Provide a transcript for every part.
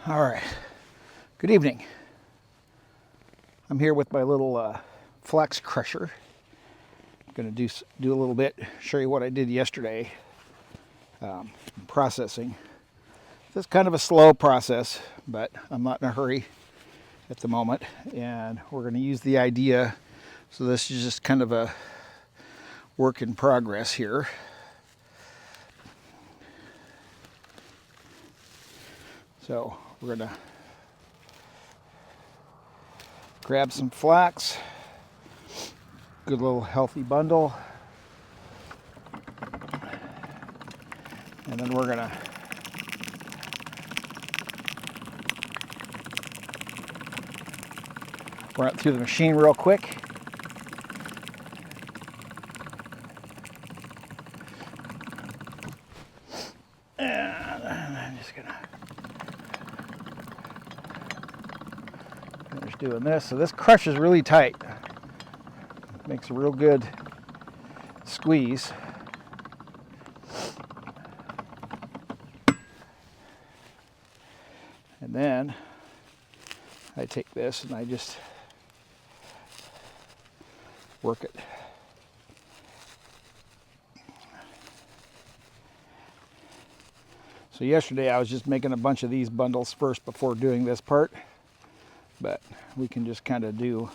All right, good evening. I'm here with my little flax crusher. I'm going to do a little bit, show you what I did yesterday. Processing. This is kind of a slow process, but I'm not in a hurry at the moment, and we're going to use the idea. So this is just kind of a work in progress here. So we're going to grab some flax, good little healthy bundle, and then we're going to run it through the machine real quick. And I'm just going to finish doing this. So this crush is really tight. Makes a real good squeeze. And then I take this and I just work it. So yesterday I was just making a bunch of these bundles first before doing this part, but we can just kind of do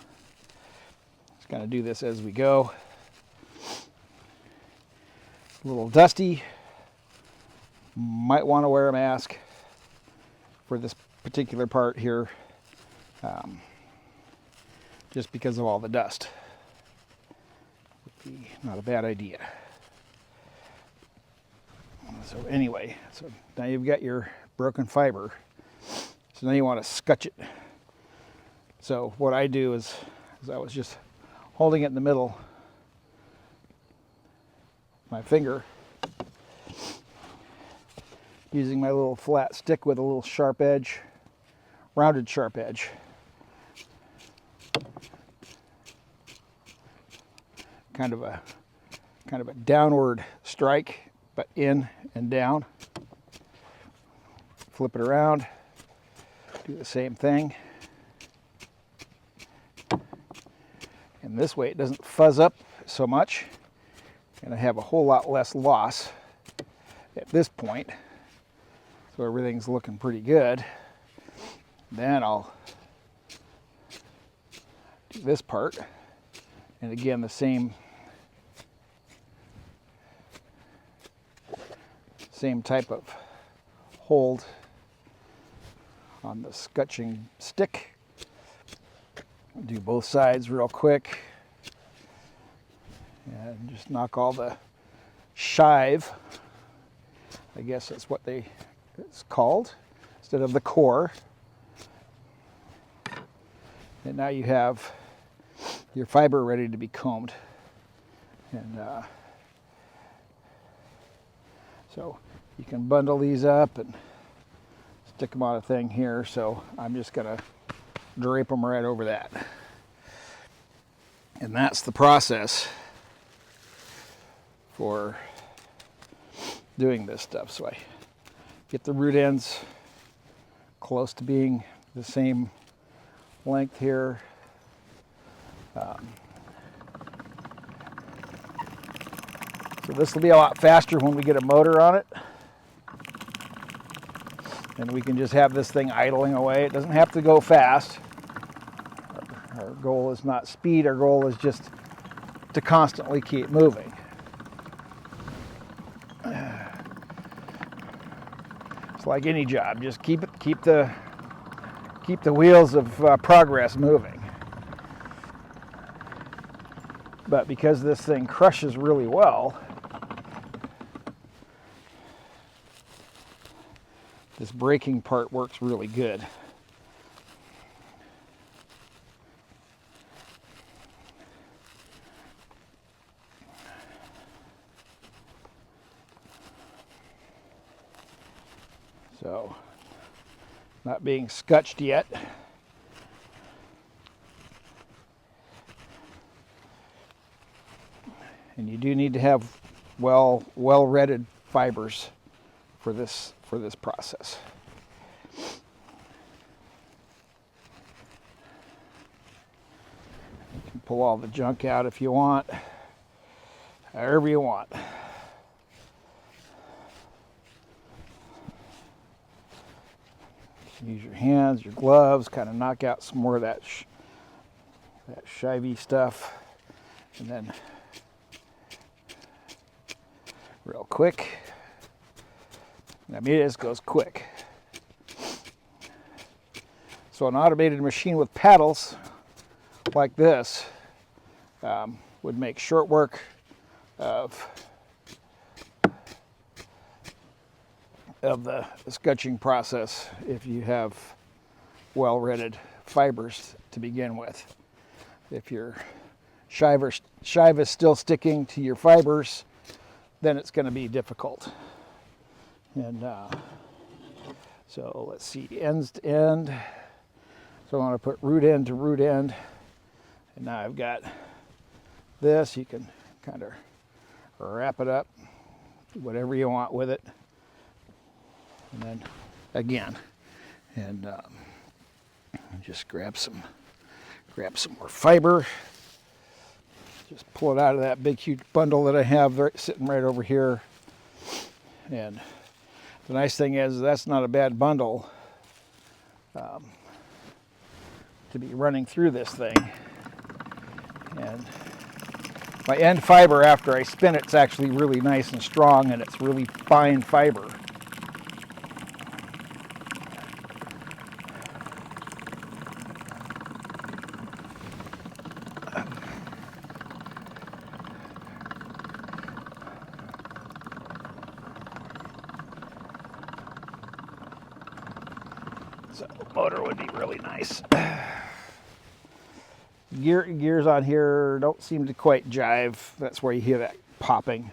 this as we go. A little dusty. Might want to wear a mask for this particular part here, just because of all the dust. Would be not a bad idea. So anyway, so now you've got your broken fiber. So now you want to scutch it. So what I do is I was just holding it in the middle, my finger, using my little flat stick with a little sharp edge, rounded sharp edge. Kind of a downward strike, but in and down. Flip it around, do the same thing. And this way it doesn't fuzz up so much, and I have a whole lot less loss at this point. So everything's looking pretty good. Then I'll do this part, and again the same type of hold on the scutching stick. Do both sides real quick and just knock all the shive, I guess that's what it's called, instead of the core. And now you have your fiber ready to be combed. And so you can bundle these up and stick them on a thing here. So I'm just going to drape them right over that. And that's the process for doing this stuff. So I get the root ends close to being the same length here. So this will be a lot faster when we get a motor on it. And we can just have this thing idling away. It doesn't have to go fast. Our goal is not speed, our goal is just to constantly keep moving. It's like any job, just keep the wheels of progress moving. But because this thing crushes really well, this braking part works really good. So, not being scutched yet. And you do need to have well-retted fibers for this process. pull all the junk out if you want, however you want. Use your hands, your gloves, kind of knock out some more of that shivy stuff, and then real quick. I mean, this goes quick. So an automated machine with paddles like this would make short work of the scutching process if you have well-retted fibers to begin with. If your shive is still sticking to your fibers, then it's going to be difficult. And so let's see, ends to end. So I want to put root end to root end. And now I've got this. You can kind of wrap it up, do whatever you want with it. And then again, and just grab some more fiber. Just pull it out of that big huge bundle that I have sitting right over here. And the nice thing is that's not a bad bundle to be running through this thing. And my end fiber, after I spin it, it's actually really nice and strong, and it's really fine fiber. So motor would be really nice. Gears on here don't seem to quite jive. That's where you hear that popping.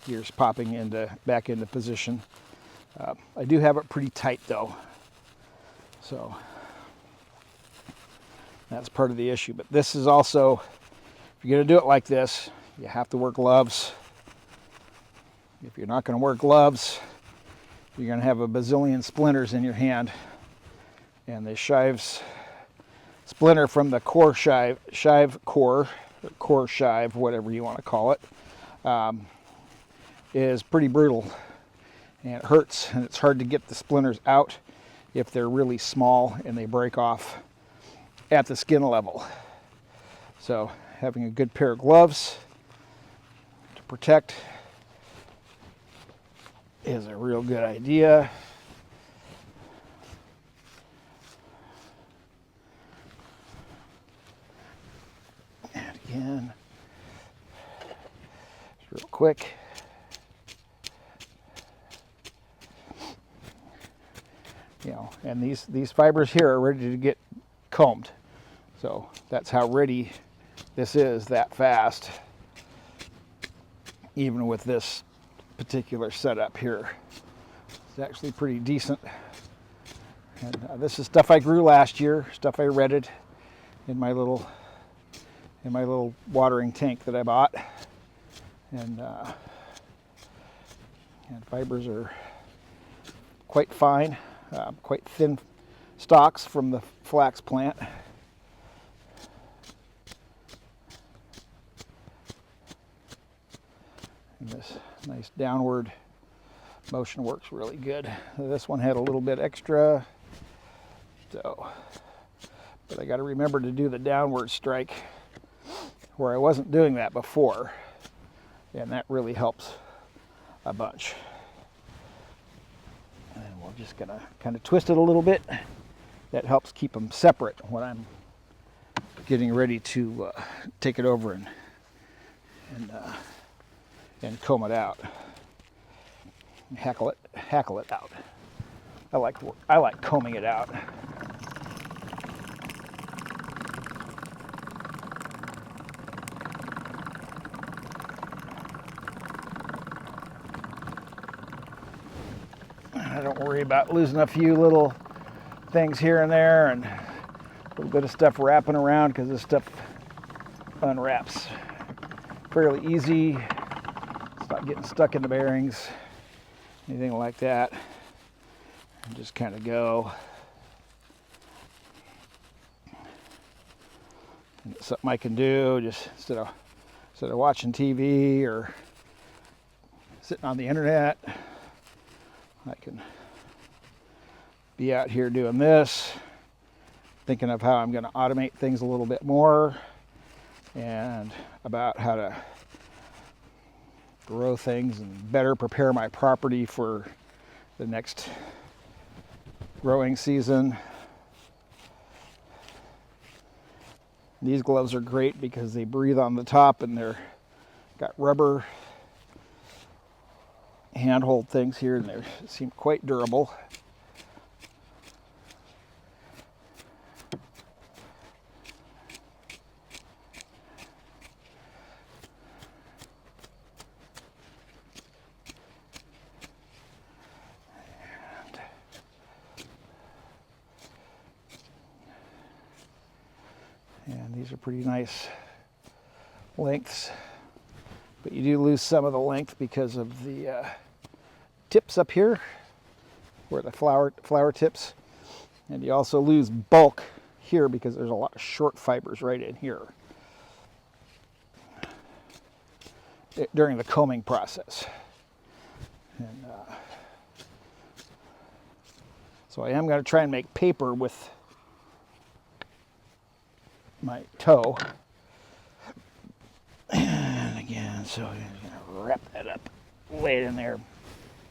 Gears popping back into position. I do have it pretty tight though. So that's part of the issue. But this is also, if you're going to do it like this, you have to wear gloves. If you're not going to wear gloves, you're going to have a bazillion splinters in your hand. And the splinter from the core shive core, whatever you want to call it, is pretty brutal. And it hurts, and it's hard to get the splinters out if they're really small and they break off at the skin level. So having a good pair of gloves to protect is a real good idea. And again, just real quick. You know, and these fibers here are ready to get combed. So that's how ready this is that fast, even with this particular setup here. It's actually pretty decent. And this is stuff I grew last year, stuff I redded in my little watering tank that I bought. And fibers are quite fine, quite thin stalks from the flax plant. And this nice downward motion works really good. This one had a little bit extra, so, but I got to remember to do the downward strike where I wasn't doing that before, and that really helps a bunch. And we're just gonna kind of twist it a little bit. That helps keep them separate when I'm getting ready to take it over and comb it out, hackle it out. I like combing it out. I don't worry about losing a few little things here and there, and a little bit of stuff wrapping around, because this stuff unwraps fairly easy. It's not getting stuck in the bearings, anything like that. And just kind of go. And it's something I can do just instead of watching TV or sitting on the internet. I can be out here doing this, thinking of how I'm going to automate things a little bit more and about how to grow things and better prepare my property for the next growing season. These gloves are great because they breathe on the top and they're got rubber handhold things here and they seem quite durable. And these are pretty nice lengths, but you do lose some of the length because of the tips up here, where the flower tips, and you also lose bulk here because there's a lot of short fibers right in here during the combing process. And so I am going to try and make paper with my toe. And again, so I'm going to wrap that up, lay it in there,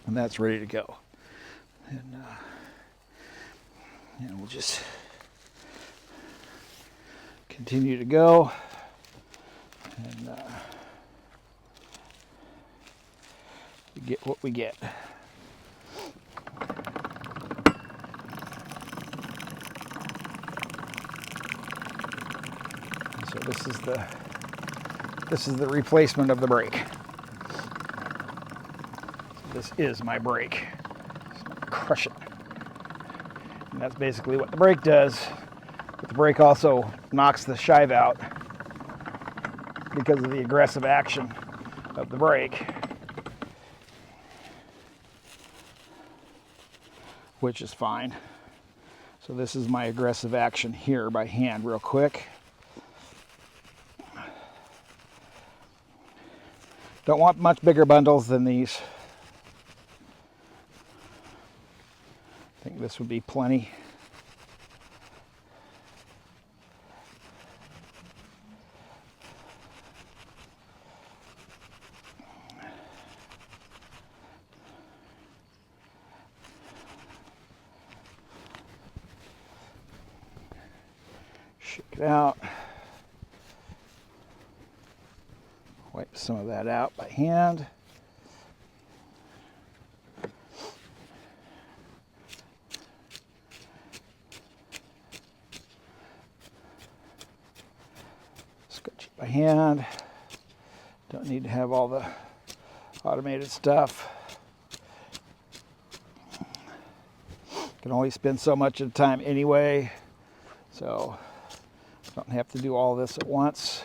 and that's ready to go. And we'll just continue to go. And we get what we get. So this is the replacement of the brake. So this is my brake. So crush it. And that's basically what the brake does. But the brake also knocks the shive out because of the aggressive action of the brake, which is fine. So this is my aggressive action here by hand real quick. Don't want much bigger bundles than these. I think this would be plenty. Shake it out. Wipe some of that out by hand. Scutch it by hand. Don't need to have all the automated stuff. Can only spend so much of the time anyway, so don't have to do all this at once.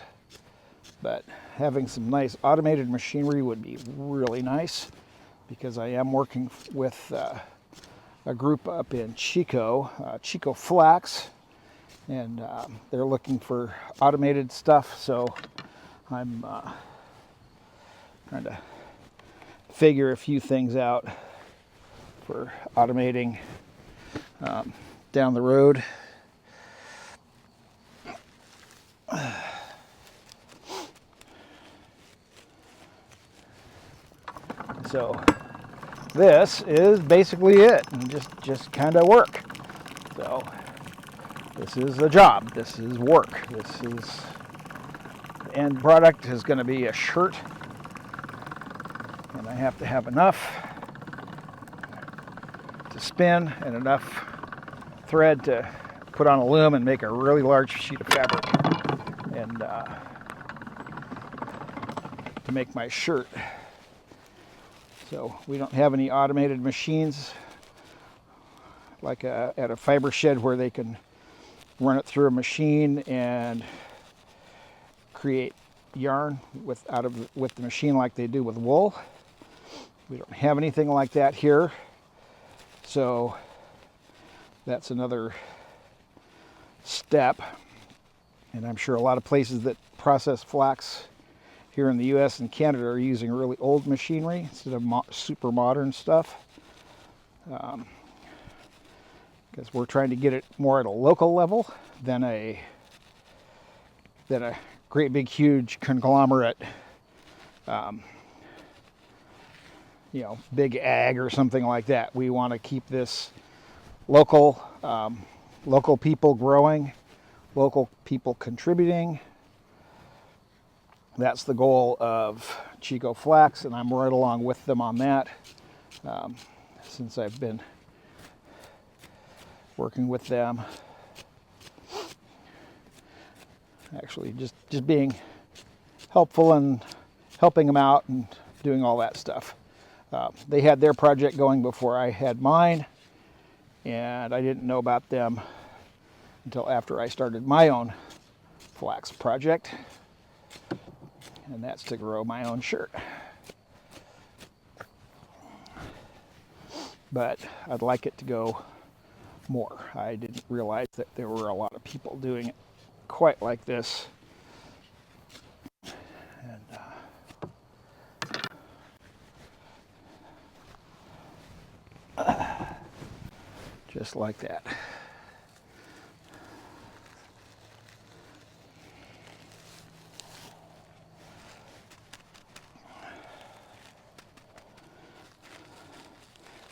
But having some nice automated machinery would be really nice, because I am working with a group up in Chico Flax, and they're looking for automated stuff. So I'm trying to figure a few things out for automating down the road. So this is basically it, and just kind of work. So this is a job. This is work. This is the end product is going to be a shirt, and I have to have enough to spin and enough thread to put on a loom and make a really large sheet of fabric, and to make my shirt. So we don't have any automated machines like at a fiber shed where they can run it through a machine and create yarn with the machine like they do with wool. We don't have anything like that here. So that's another step. And I'm sure a lot of places that process flax here in the US and Canada are using really old machinery instead of super modern stuff. Because we're trying to get it more at a local level than a great big huge conglomerate, you know, big ag or something like that. We want to keep this local, local people growing, local people contributing. That's the goal of Chico Flax, and I'm right along with them on that since I've been working with them. Actually, just being helpful and helping them out and doing all that stuff. They had their project going before I had mine, and I didn't know about them until after I started my own flax project, and that's to grow my own shirt. But I'd like it to go more. I didn't realize that there were a lot of people doing it quite like this. And just like that.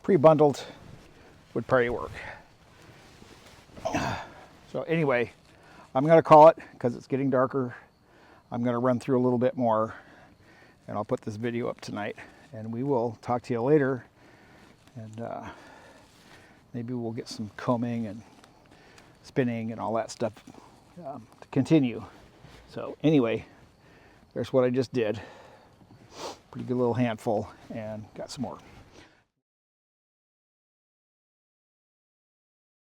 Pre-bundled would probably work. So anyway, I'm going to call it because it's getting darker. I'm going to run through a little bit more, and I'll put this video up tonight, and we will talk to you later, and maybe we'll get some combing and spinning and all that stuff to continue. So anyway, there's what I just did. Pretty good little handful, and got some more.